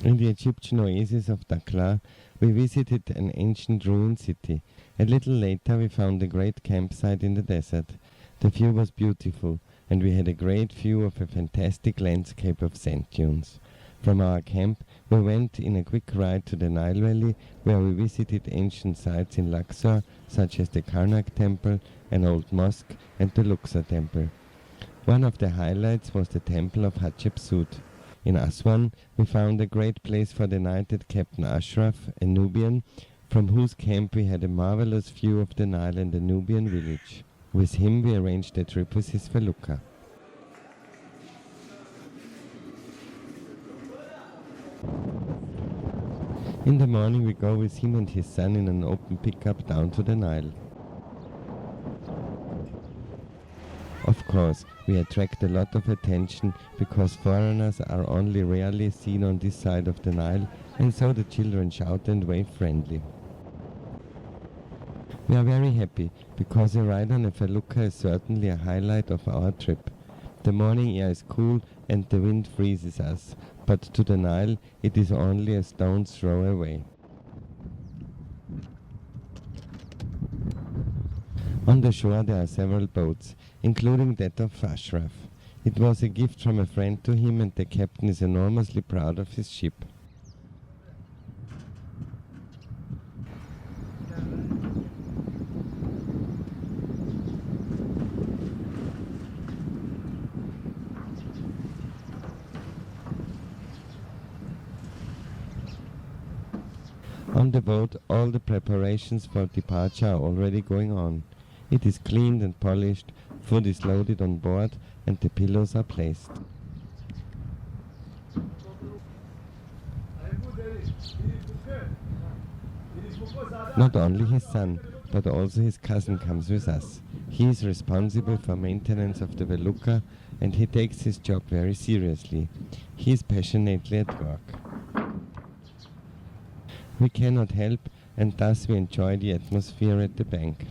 In the Egyptian oasis of Dakhla, we visited an ancient ruined city. A little later we found a great campsite in the desert. The view was beautiful, and we had a great view of a fantastic landscape of sand dunes. From our camp we went in a quick ride to the Nile Valley, where we visited ancient sites in Luxor, such as the Karnak Temple, an old mosque, and the Luxor Temple. One of the highlights was the Temple of Hatshepsut. In Aswan, we found a great place for the night at Captain Ashraf, a Nubian, from whose camp we had a marvelous view of the Nile and the Nubian village. With him we arranged a trip with his felucca. In the morning we go with him and his son in an open pickup down to the Nile. Of course, we attract a lot of attention because foreigners are only rarely seen on this side of the Nile, and so the children shout and wave friendly. We are very happy because a ride on a felucca is certainly a highlight of our trip. The morning air is cool and the wind freezes us, but to the Nile it is only a stone's throw away. On the shore there are several boats, including that of Ashraf. It was a gift from a friend to him, and the captain is enormously proud of his ship. On the boat, all the preparations for departure are already going on. It is cleaned and polished, food is loaded on board, and the pillows are placed. Not only his son, but also his cousin comes with us. He is responsible for maintenance of the felucca, and he takes his job very seriously. He is passionately at work. We cannot help, and thus we enjoy the atmosphere at the bank.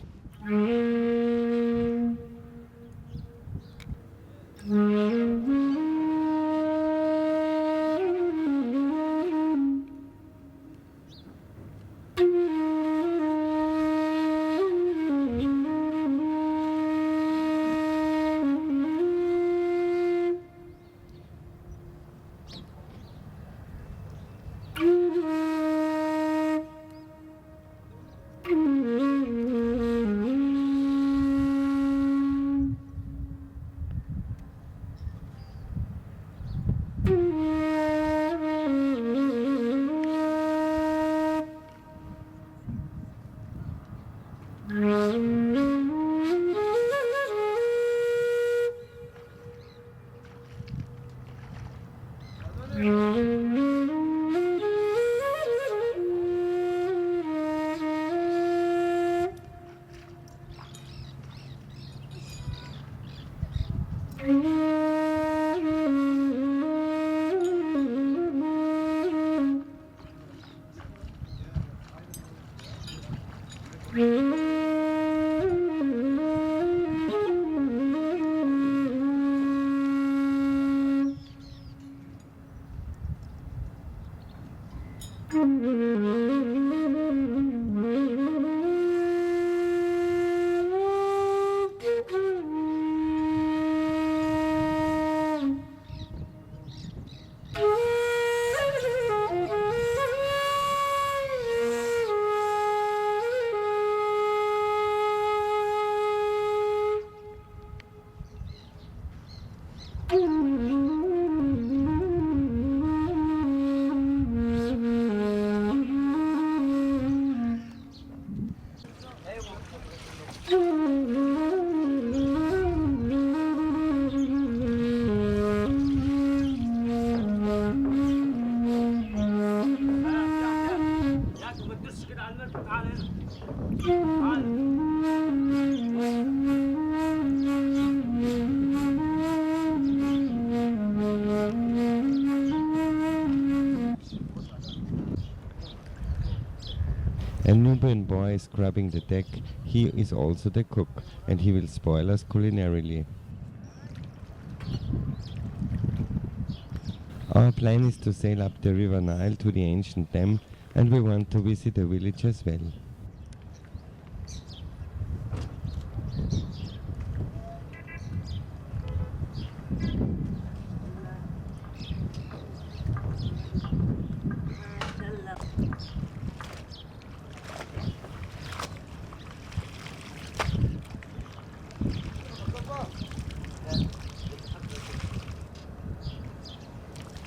A newborn boy is scrubbing the deck. He is also the cook, and he will spoil us culinarily. Our plan is to sail up the river Nile to the ancient dam, and we want to visit the village as well.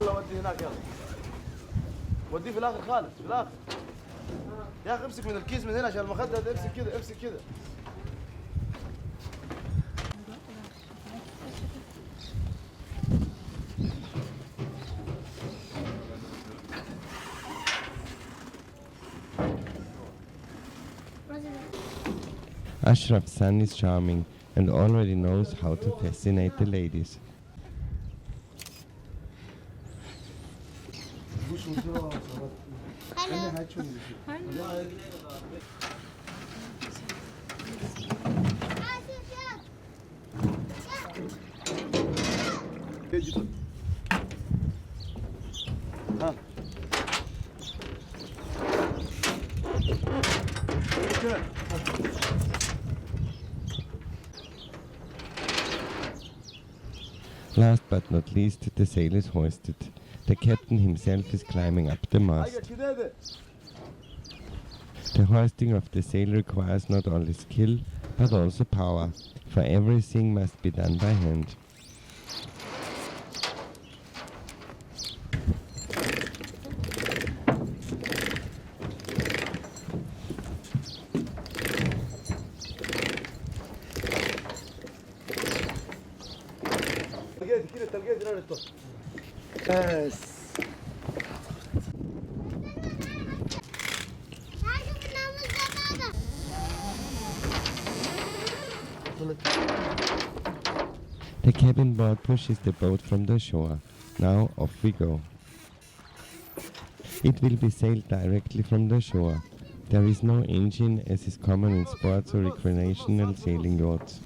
ودي هناك يلا وديه في الاخر خالص في الاخر يا اخي امسك من الكيس من هنا عشان المخده ده امسك كده امسك كده Ashraf's son is charming and already knows how to fascinate the ladies. Last but not least, the sail is hoisted. The captain himself is climbing up the mast. The hoisting of the sail requires not only skill, but also power, for everything must be done by hand. The cabin boy pushes the boat from the shore. Now off we go. It will be sailed directly from the shore. There is no engine as is common in sports or recreational sailing yachts.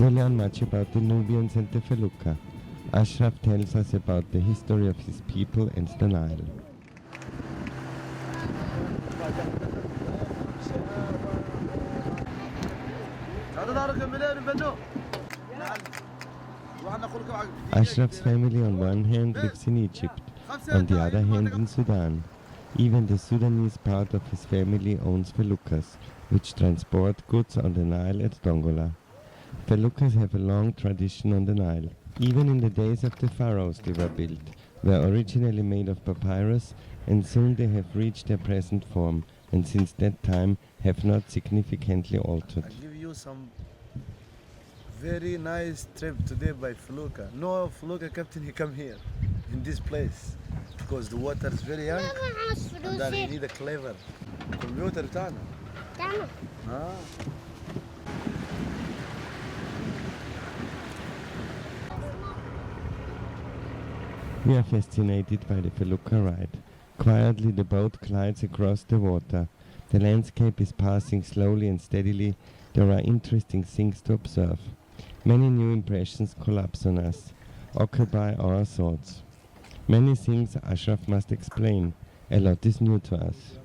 We learn much about the Nubians and the Felucca. Ashraf tells us about the history of his people and the Nile. Ashraf's family on one hand lives in Egypt, on the other hand in Sudan. Even the Sudanese part of his family owns feluccas, which transport goods on the Nile at Dongola. Feluccas have a long tradition on the Nile. Even in the days of the pharaohs they were built, were originally made of papyrus, and soon they have reached their present form, and since that time have not significantly altered. I give you some very nice trip today by Felucca. No Felucca captain, he come here in this place because the water is very young and then he need a clever computer تاعنا. We are fascinated by the Felucca ride. Quietly the boat glides across the water. The landscape is passing slowly and steadily. There are interesting things to observe. Many new impressions collapse on us, occupy our thoughts. Many things Ashraf must explain. A lot is new to us.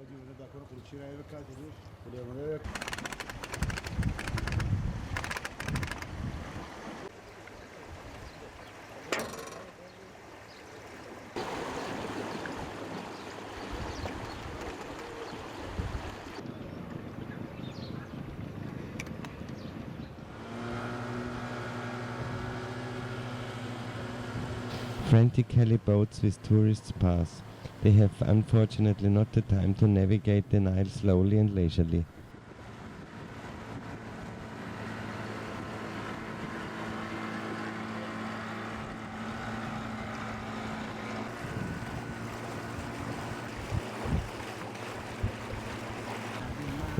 Frantically boats with tourists pass. They have unfortunately not the time to navigate the Nile slowly and leisurely.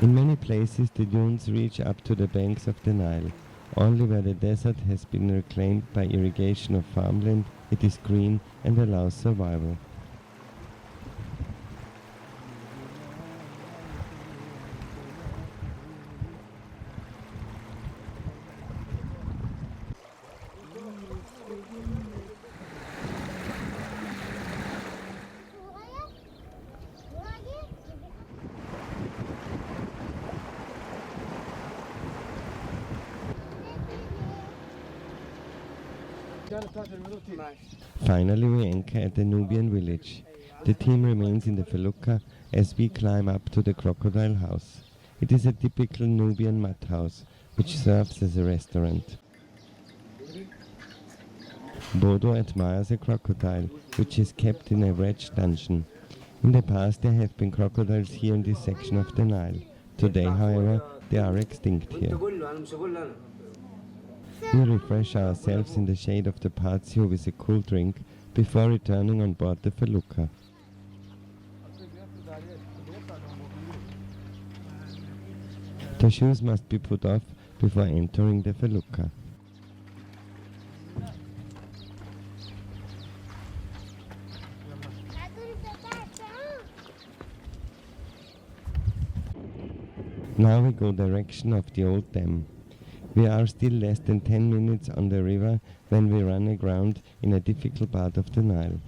In many places the dunes reach up to the banks of the Nile. Only where the desert has been reclaimed by irrigation of farmland, it is green and allows survival. Finally we anchor at the Nubian village. The team remains in the Felucca as we climb up to the crocodile house. It is a typical Nubian mud house, which serves as a restaurant. Bodo admires a crocodile, which is kept in a wedge dungeon. In the past there have been crocodiles here in this section of the Nile. Today, however, they are extinct here. We refresh ourselves in the shade of the patio with a cool drink before returning on board the Felucca. The shoes must be put off before entering the Felucca. Now we go direction of the old dam. We are still less than 10 minutes on the river when we run aground in a difficult part of the Nile.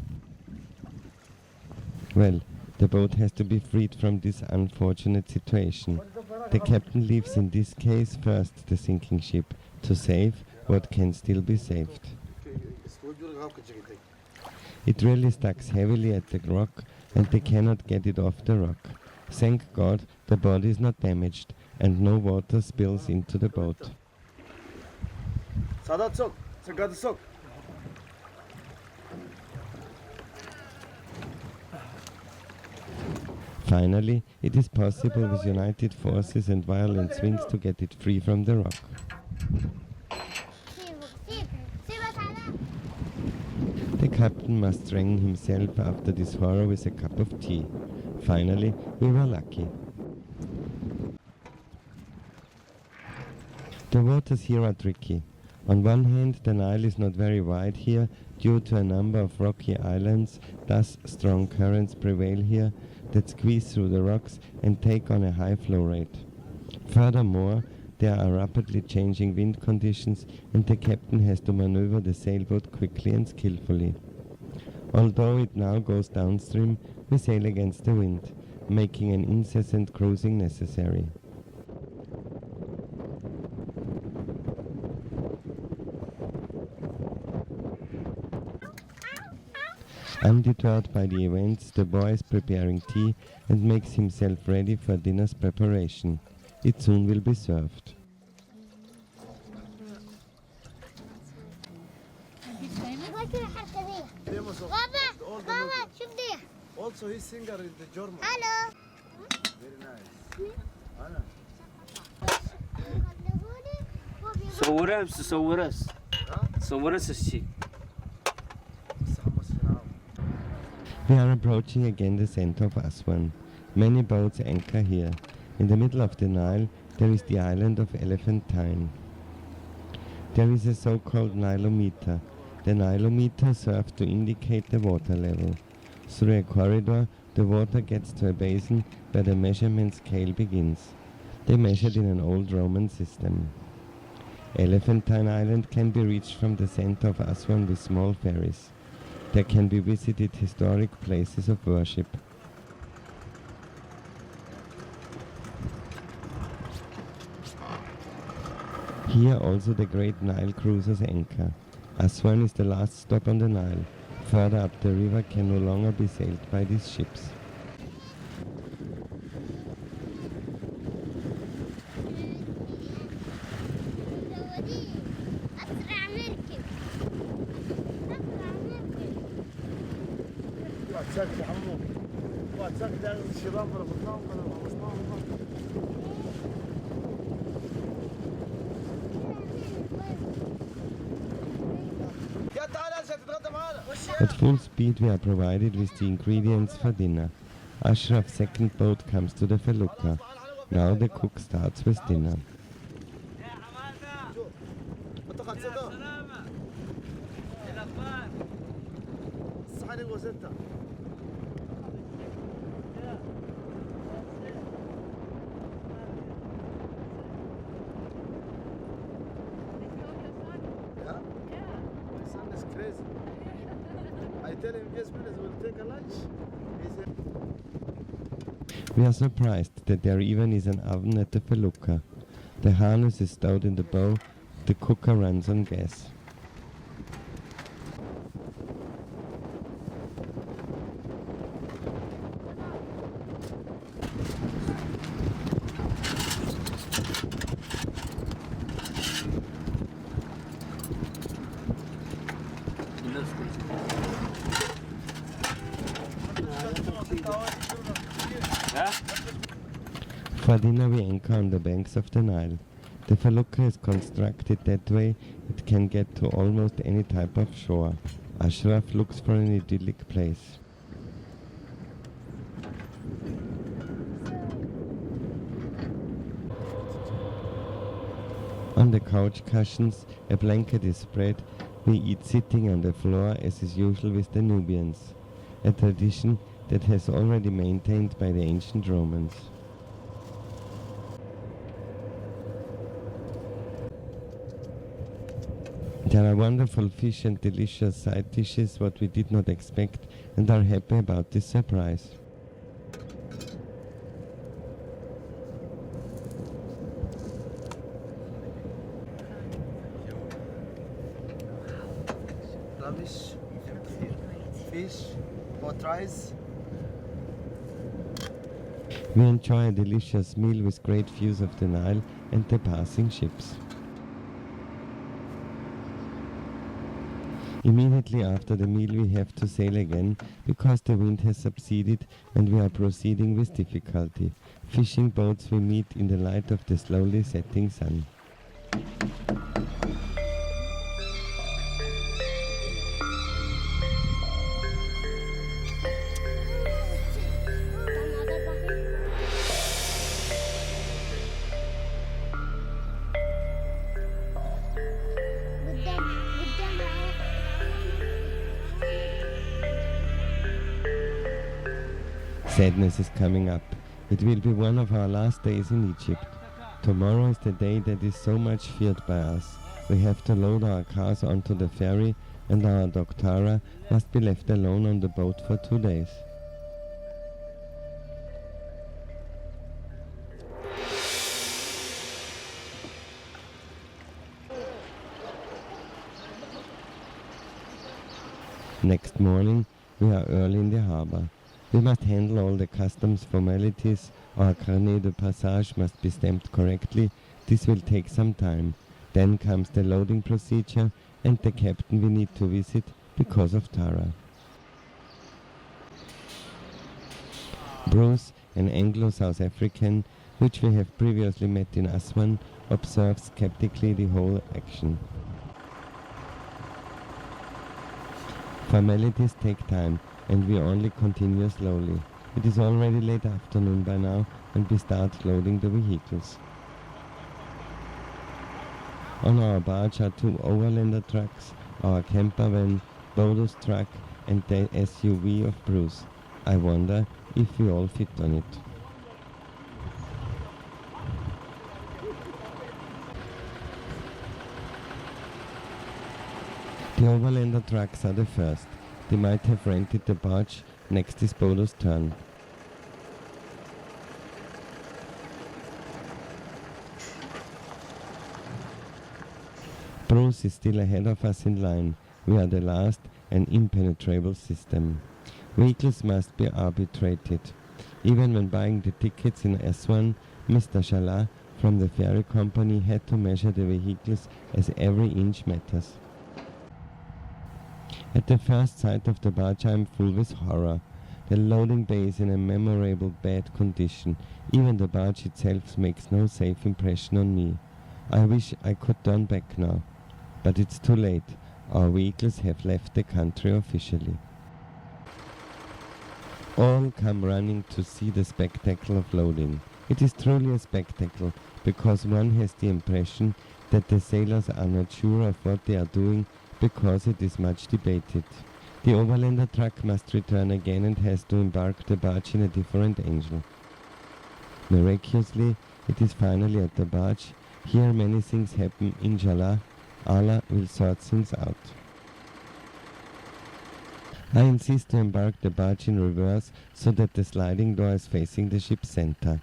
Well, the boat has to be freed from this unfortunate situation. The captain leaves in this case first the sinking ship to save what can still be saved. It really stuck heavily at the rock and they cannot get it off the rock. Thank God the body is not damaged and no water spills into the boat. Sadat sok, Sagad sok. Finally, it is possible with united forces and violent swings to get it free from the rock. The captain must strengthen himself after this horror with a cup of tea. Finally, we were lucky. The waters here are tricky. On one hand, the Nile is not very wide here due to a number of rocky islands, thus strong currents prevail here that squeeze through the rocks and take on a high flow rate. Furthermore, there are rapidly changing wind conditions and the captain has to maneuver the sailboat quickly and skillfully. Although it now goes downstream, we sail against the wind, making an incessant cruising necessary. Undeterred by the events, the boy is preparing tea and makes himself ready for dinner's preparation. It soon will be served. Also his singer is the German. Hello. Very nice. Anna. صورة الشيء. We are approaching again the center of Aswan. Many boats anchor here. In the middle of the Nile, there is the island of Elephantine. There is a so-called Nilometer. The Nilometer serves to indicate the water level. Through a corridor, the water gets to a basin where the measurement scale begins. They measured in an old Roman system. Elephantine Island can be reached from the center of Aswan with small ferries. There can be visited historic places of worship. Here also the great Nile cruisers anchor. Aswan is the last stop on the Nile. Further up the river can no longer be sailed by these ships. At full speed we are provided with the ingredients for dinner. Ashraf's second boat comes to the felucca. Now the cook starts with dinner. We are surprised that there even is an oven at the felucca. The harness is stowed in the bow, the cooker runs on gas. For dinner we anchor on the banks of the Nile. The felucca is constructed that way it can get to almost any type of shore. Ashraf looks for an idyllic place. On the couch cushions, a blanket is spread. We eat sitting on the floor as is usual with the Nubians, a tradition that has already maintained by the ancient Romans. There are wonderful fish and delicious side dishes, what we did not expect, and are happy about this surprise. Rubbish, fish, hot rice. We enjoy a delicious meal with great views of the Nile and the passing ships. Immediately after the meal we have to sail again because the wind has subsided and we are proceeding with difficulty. Fishing boats we meet in the light of the slowly setting sun. Sadness is coming up. It will be one of our last days in Egypt. Tomorrow is the day that is so much feared by us. We have to load our cars onto the ferry, and our dog Tara must be left alone on the boat for 2 days. Next morning, we are early in the harbor. We must handle all the customs formalities. Our carnet de passage must be stamped correctly. This will take some time. Then comes the loading procedure and the captain we need to visit because of Tara. Bruce, an Anglo-South African, which we have previously met in Aswan, observes skeptically the whole action. Formalities take time, and we only continue slowly. It is already late afternoon by now, and we start loading the vehicles. On our barge are 2 overlander trucks, our camper van, Bodo's truck, and the SUV of Bruce. I wonder if we all fit on it. The overlander trucks are the first. They might have rented the barge. Next is Bodo's turn. Bruce is still ahead of us in line. We are the last, an impenetrable system. Vehicles must be arbitrated. Even when buying the tickets in Aswan, Mr. Shala from the ferry company had to measure the vehicles as every inch matters. At the first sight of the barge I am full with horror. The loading bay is in a memorable bad condition. Even the barge itself makes no safe impression on me. I wish I could turn back now. But it's too late. Our vehicles have left the country officially. All come running to see the spectacle of loading. It is truly a spectacle, because one has the impression that the sailors are not sure of what they are doing, because it is much debated. The overlander truck must return again and has to embark the barge in a different angle. Miraculously, it is finally at the barge. Here many things happen, inshallah. Allah will sort things out. I insist to embark the barge in reverse so that the sliding door is facing the ship's center.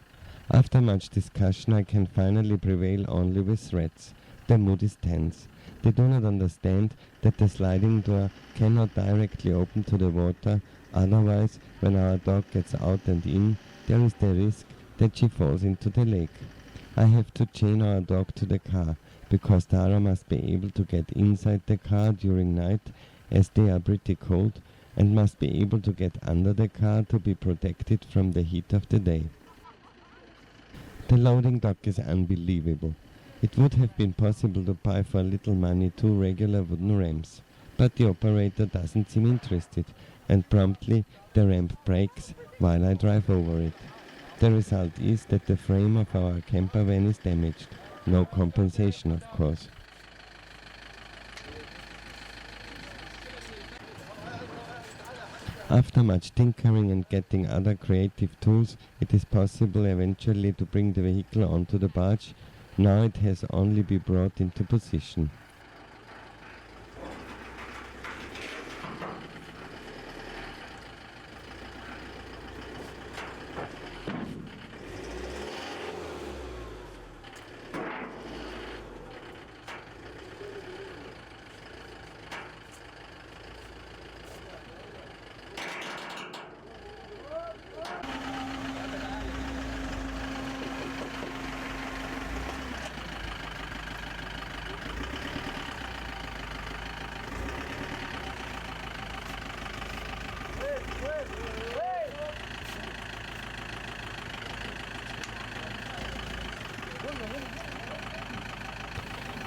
After much discussion, I can finally prevail only with threats. The mood is tense. They do not understand that the sliding door cannot directly open to the water, otherwise, when our dog gets out and in, there is the risk that she falls into the lake. I have to chain our dog to the car, because Tara must be able to get inside the car during night, as they are pretty cold, and must be able to get under the car to be protected from the heat of the day. The loading dock is unbelievable. It would have been possible to buy for little money 2 regular wooden ramps, but the operator doesn't seem interested, and promptly the ramp breaks while I drive over it. The result is that the frame of our camper van is damaged. No compensation, of course. After much tinkering and getting other creative tools, it is possible eventually to bring the vehicle onto the barge. Now it has only been brought into position.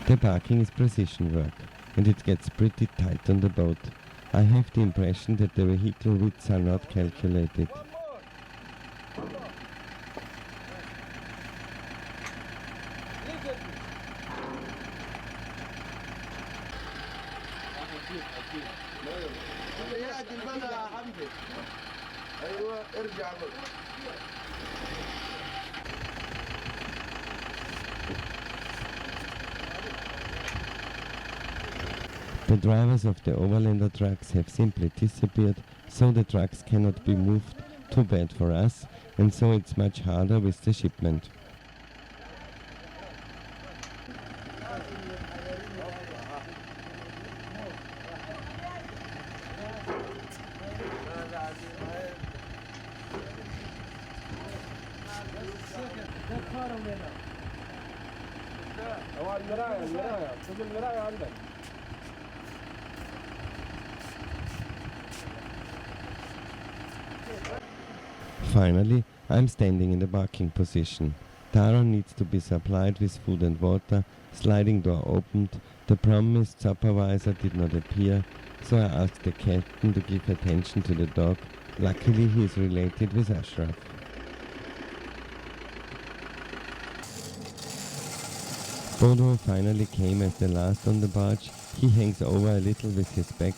The parking is precision work, and it gets pretty tight on the boat. I have the impression that the vehicle widths are not calculated. The drivers of the overlander trucks have simply disappeared, so the trucks cannot be moved. Too bad for us, and so it's much harder with the shipment. Finally, I'm standing in the parking position. Tara needs to be supplied with food and water. Sliding door opened. The promised supervisor did not appear, so I asked the captain to give attention to the dog. Luckily, he is related with Ashraf. Bodo finally came as the last on the barge. He hangs over a little with his back.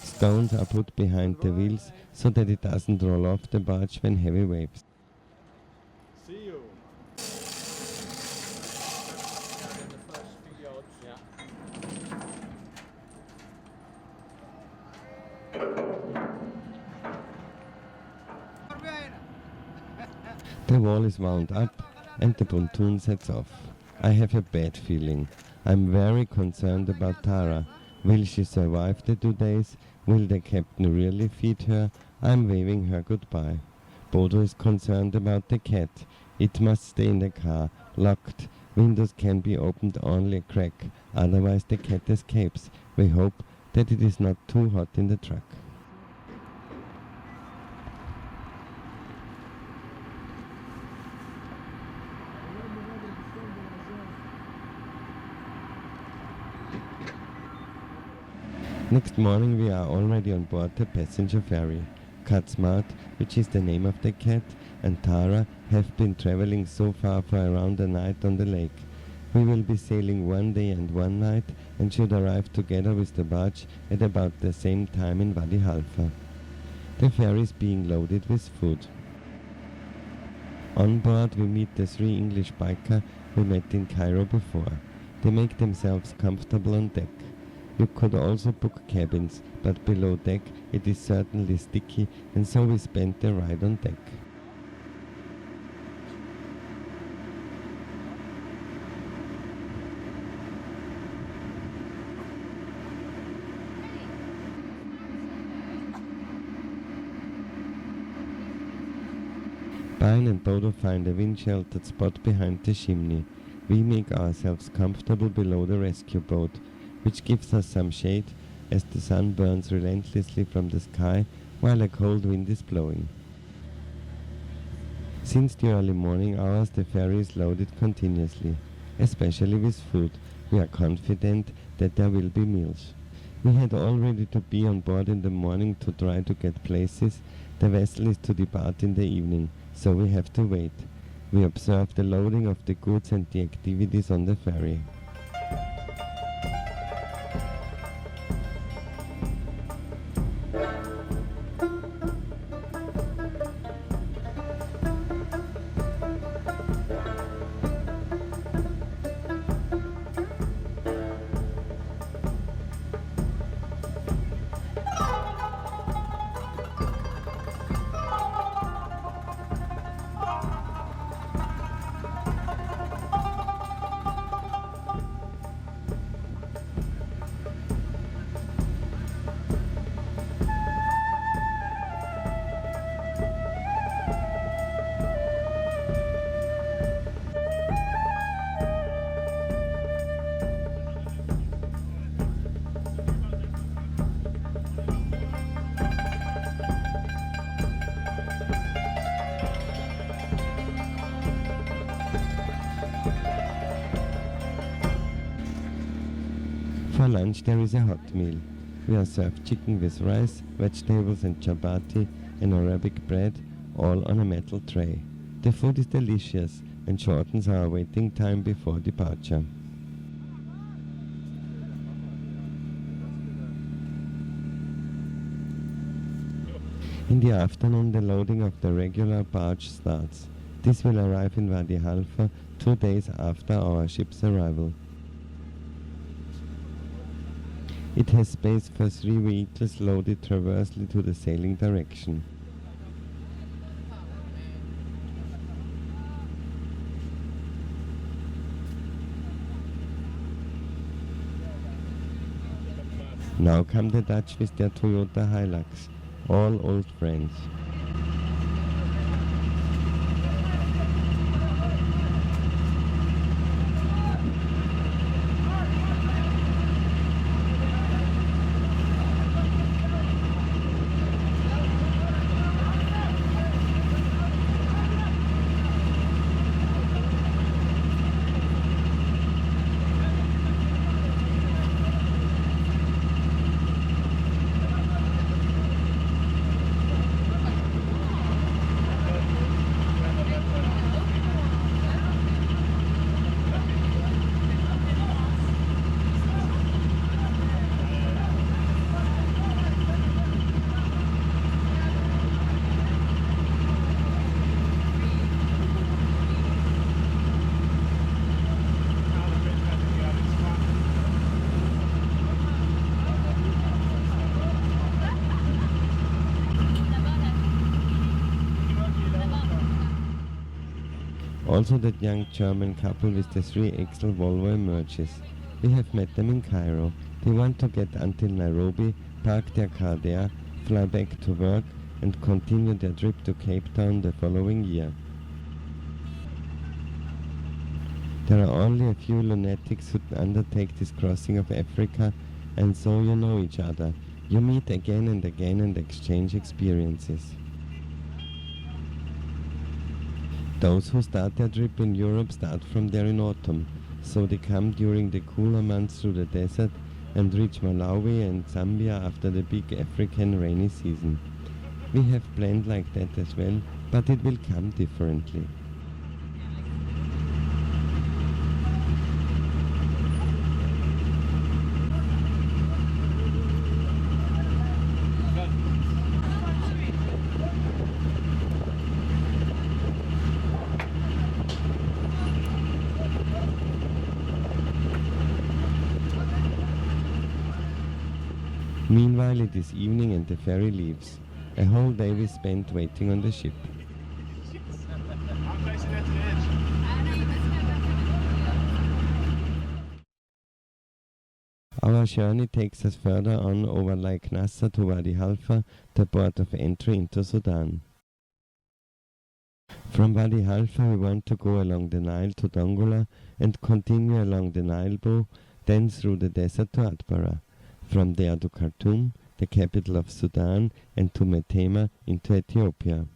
Stones are put behind the wheels so that it doesn't roll off the barge when heavy waves. See you. The wall is wound up and the pontoon sets off. I have a bad feeling. I'm very concerned about Tara. Will she survive the 2 days? Will the captain really feed her? I'm waving her goodbye. Bodo is concerned about the cat. It must stay in the car, locked. Windows can be opened only a crack, otherwise the cat escapes. We hope that it is not too hot in the truck. Next morning we are already on board the passenger ferry. Cat Smart, which is the name of the cat, and Tara have been traveling so far for around a night on the lake. We will be sailing 1 day and 1 night and should arrive together with the barge at about the same time in Wadi Halfa. The ferry is being loaded with food. On board we meet the 3 English bikers we met in Cairo before. They make themselves comfortable on deck. You could also book cabins, but below deck it is certainly sticky, and so we spent the ride on deck. Pine and Bodo find a wind-sheltered spot behind the chimney. We make ourselves comfortable below the rescue boat, which gives us some shade as the sun burns relentlessly from the sky while a cold wind is blowing. Since the early morning hours the ferry is loaded continuously, especially with food. We are confident that there will be meals. We had already to be on board in the morning to try to get places. The vessel is to depart in the evening, so we have to wait. We observe the loading of the goods and the activities on the ferry. For lunch there is a hot meal. We are served chicken with rice, vegetables and chapati and Arabic bread, all on a metal tray. The food is delicious and shortens our waiting time before departure. In the afternoon the loading of the regular barge starts. This will arrive in Wadi Halfa 2 days after our ship's arrival. It has space for 3 vehicles loaded transversely to the sailing direction. Now come the Dutch with their Toyota Hilux, all old friends. Also that young German couple with the 3-axle Volvo emerges. We have met them in Cairo. They want to get until Nairobi, park their car there, fly back to work and continue their trip to Cape Town the following year. There are only a few lunatics who undertake this crossing of Africa, and so you know each other. You meet again and again and exchange experiences. Those who start their trip in Europe start from there in autumn, so they come during the cooler months through the desert and reach Malawi and Zambia after the big African rainy season. We have planned like that as well, but it will come differently. Meanwhile it is evening and the ferry leaves. A whole day we spent waiting on the ship. I'm facing that to the edge. Our journey takes us further on over Lake Nasser to Wadi Halfa, the port of entry into Sudan. From Wadi Halfa we want to go along the Nile to Dongola and continue along the Nile bow, then through the desert to Atbara. From there to Khartoum, the capital of Sudan, and to Metema into Ethiopia.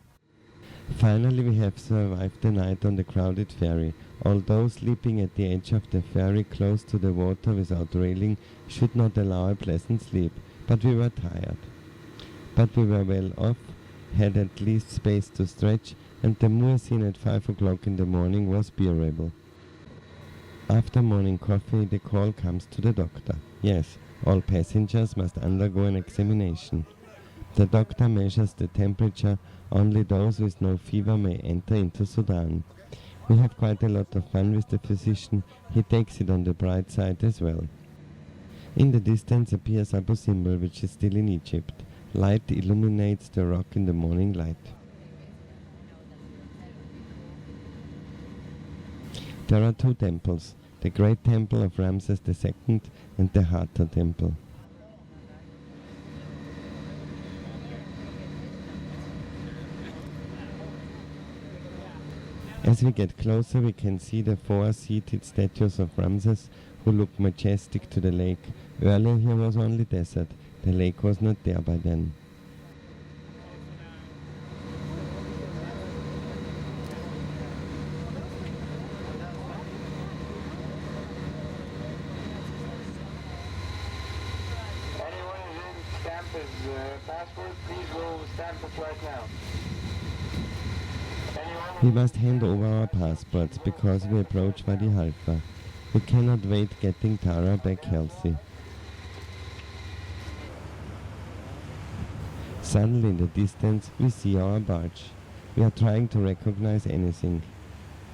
Finally we have survived the night on the crowded ferry. Although sleeping at the edge of the ferry close to the water without railing should not allow a pleasant sleep, but we were tired. But we were well off, had at least space to stretch, and the muezzin at 5 o'clock in the morning was bearable. After morning coffee the call comes to the doctor. Yes, all passengers must undergo an examination. The doctor measures the temperature. Only those with no fever may enter into Sudan. We have quite a lot of fun with the physician. He takes it on the bright side as well. In the distance appears Abu Simbel, which is still in Egypt. Light illuminates the rock in the morning light. There are 2 temples, the Great Temple of Ramses II and the Hathor Temple. As we get closer we can see the 4 seated statues of Ramses who look majestic to the lake. Earlier here was only desert, the lake was not there by then. We must hand over our passports because we approach Wadi Halfa. We cannot wait getting Tara back healthy. Suddenly in the distance we see our barge. We are trying to recognize anything.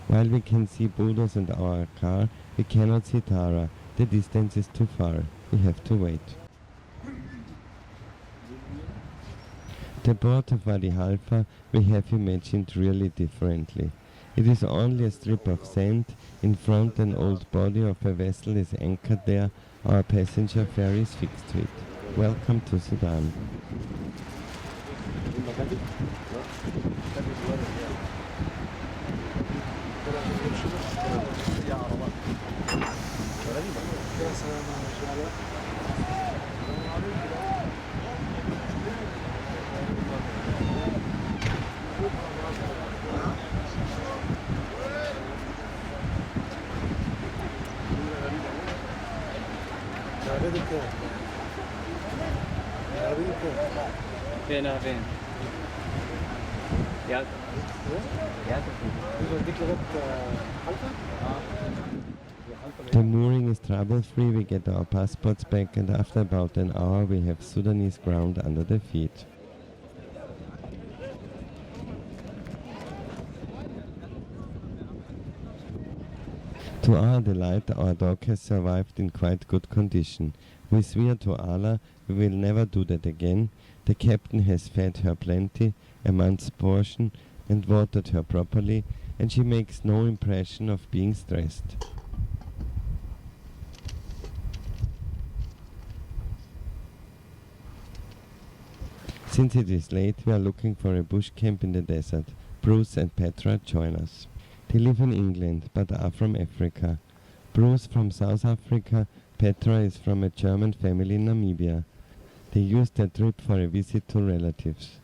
While we can see Budos and our car, we cannot see Tara. The distance is too far. We have to wait. The port of Wadi Halfa we have imagined really differently. It is only a strip of sand. In front an old body of a vessel is anchored there. Our passenger ferry is fixed to it. Welcome to Sudan. فين يا The mooring is trouble-free, we get our passports back, and after about an hour we have Sudanese ground under the feet. To our delight, our dog has survived in quite good condition. We swear to Allah we will never do that again. The captain has fed her plenty, a month's portion, and watered her properly, and she makes no impression of being stressed. Since it is late, we are looking for a bush camp in the desert. Bruce and Petra join us. They live in England, but are from Africa. Bruce from South Africa, Petra is from a German family in Namibia. They used their trip for a visit to relatives.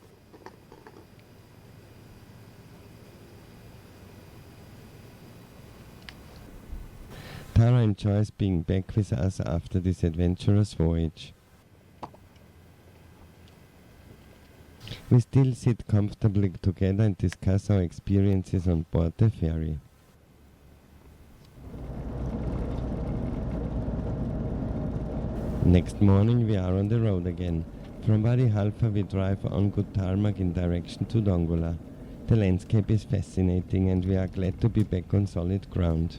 Tara enjoys being back with us after this adventurous voyage. We still sit comfortably together and discuss our experiences on board the ferry. Next morning we are on the road again. From Wadi Halfa we drive on good tarmac in direction to Dongola. The landscape is fascinating and we are glad to be back on solid ground.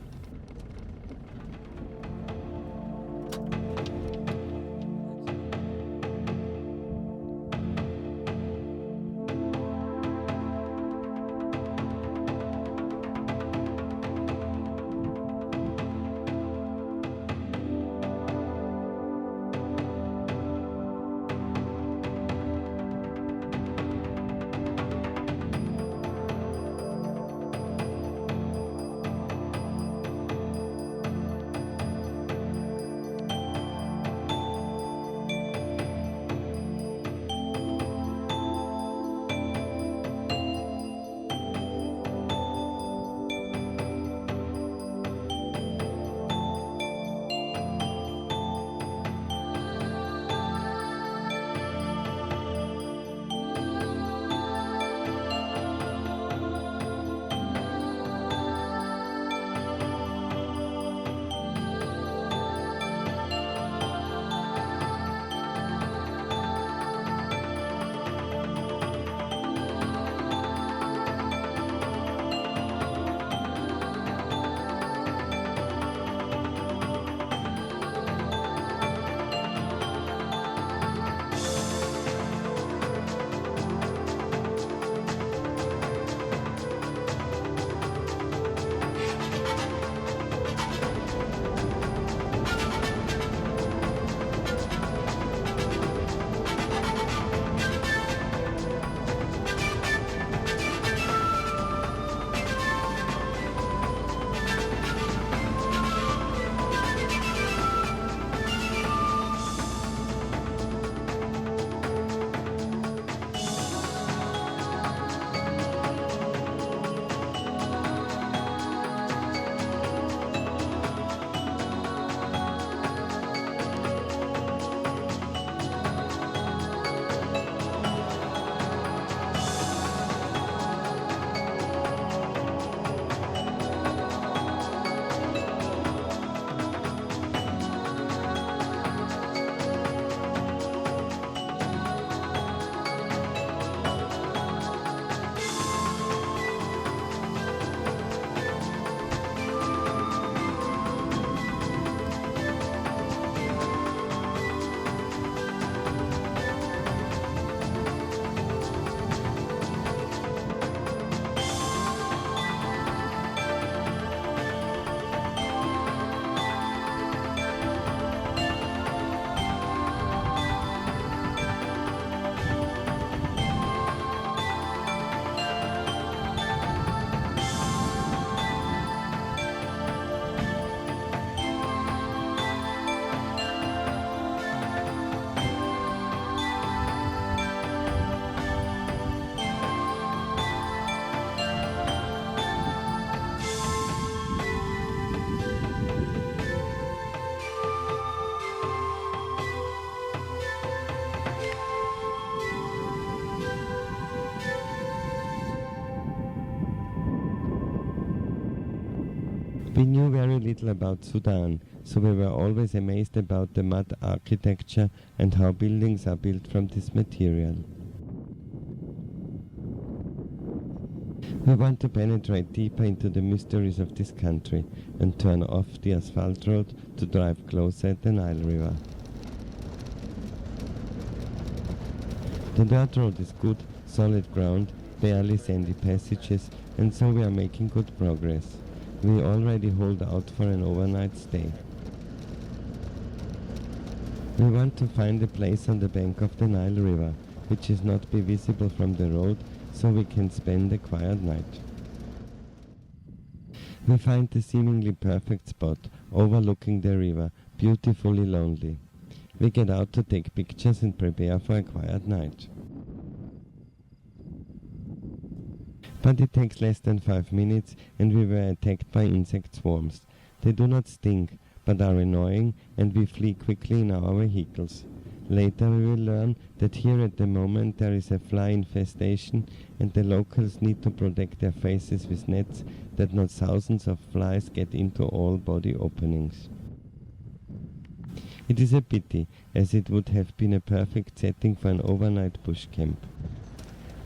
We knew very little about Sudan, so we were always amazed about the mud architecture and how buildings are built from this material. We want to penetrate deeper into the mysteries of this country and turn off the asphalt road to drive closer at the Nile River. The dirt road is good, solid ground, barely sandy passages, and so we are making good progress. We already hold out for an overnight stay. We want to find a place on the bank of the Nile River, which is not be visible from the road, so we can spend a quiet night. We find the seemingly perfect spot, overlooking the river, beautifully lonely. We get out to take pictures and prepare for a quiet night. But it takes less than 5 minutes and we were attacked by insect swarms. They do not sting, but are annoying, and we flee quickly in our vehicles. Later we will learn that here at the moment there is a fly infestation and the locals need to protect their faces with nets that not thousands of flies get into all body openings. It is a pity, as it would have been a perfect setting for an overnight bush camp.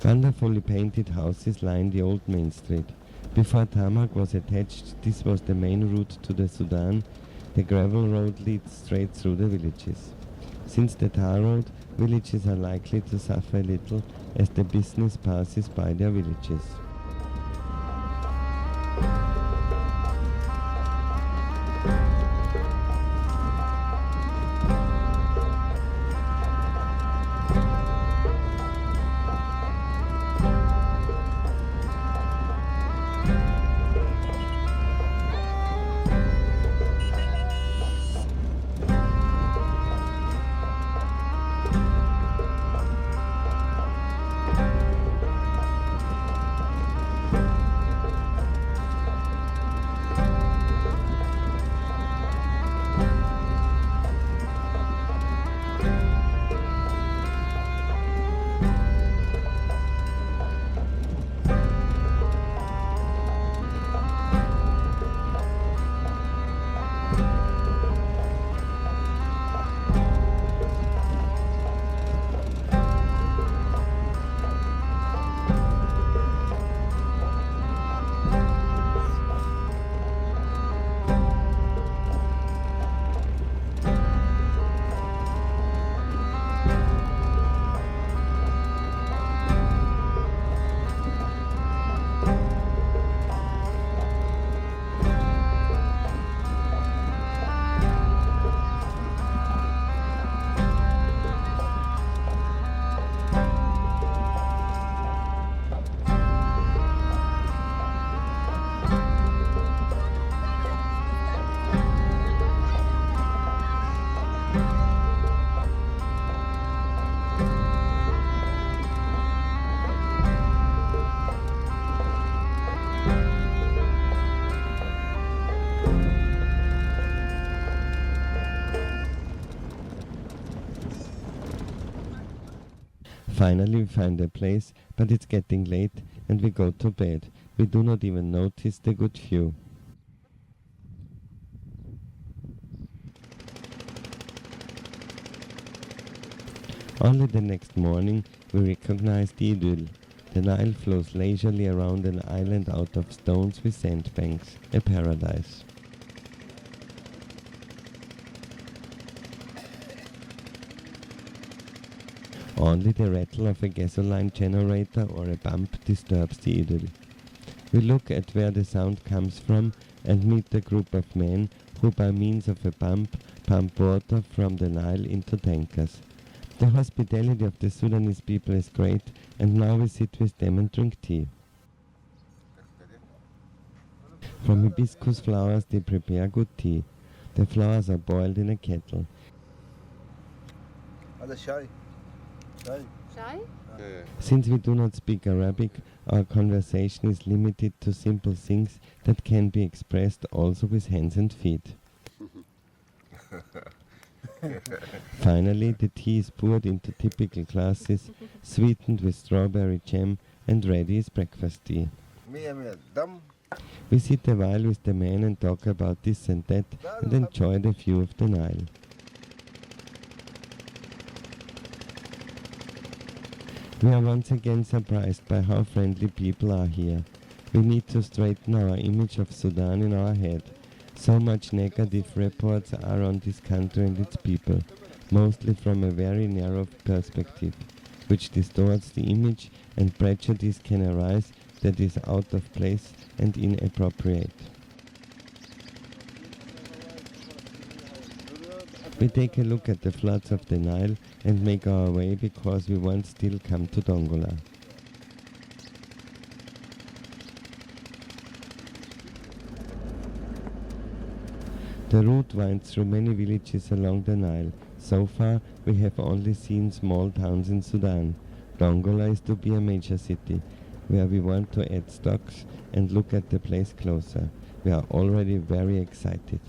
Wonderfully painted houses line the old main street. Before tarmac was attached, this was the main route to the Sudan. The gravel road leads straight through the villages. Since the tar road, villages are likely to suffer a little as the business passes by their villages. Finally we find a place, but it's getting late and we go to bed. We do not even notice the good view. Only the next morning we recognize the idyll. The Nile flows leisurely around an island out of stones with sandbanks, a paradise. Only the rattle of a gasoline generator or a bump disturbs the idyll. We look at where the sound comes from and meet a group of men who by means of a pump water from the Nile into tankers. The hospitality of the Sudanese people is great, and now we sit with them and drink tea. From hibiscus flowers they prepare good tea. The flowers are boiled in a kettle. Since we do not speak Arabic, our conversation is limited to simple things that can be expressed also with hands and feet. Finally, the tea is poured into typical glasses, sweetened with strawberry jam, and ready is breakfast tea. We sit a while with the man and talk about this and that and enjoy the view of the Nile. We are once again surprised by how friendly people are here. We need to straighten our image of Sudan in our head. So much negative reports are on this country and its people, mostly from a very narrow perspective, which distorts the image, and prejudice can arise that is out of place and inappropriate. We take a look at the floods of the Nile and make our way because we want still come to Dongola. The route winds through many villages along the Nile. So far, we have only seen small towns in Sudan. Dongola is to be a major city, where we want to add stocks and look at the place closer. We are already very excited.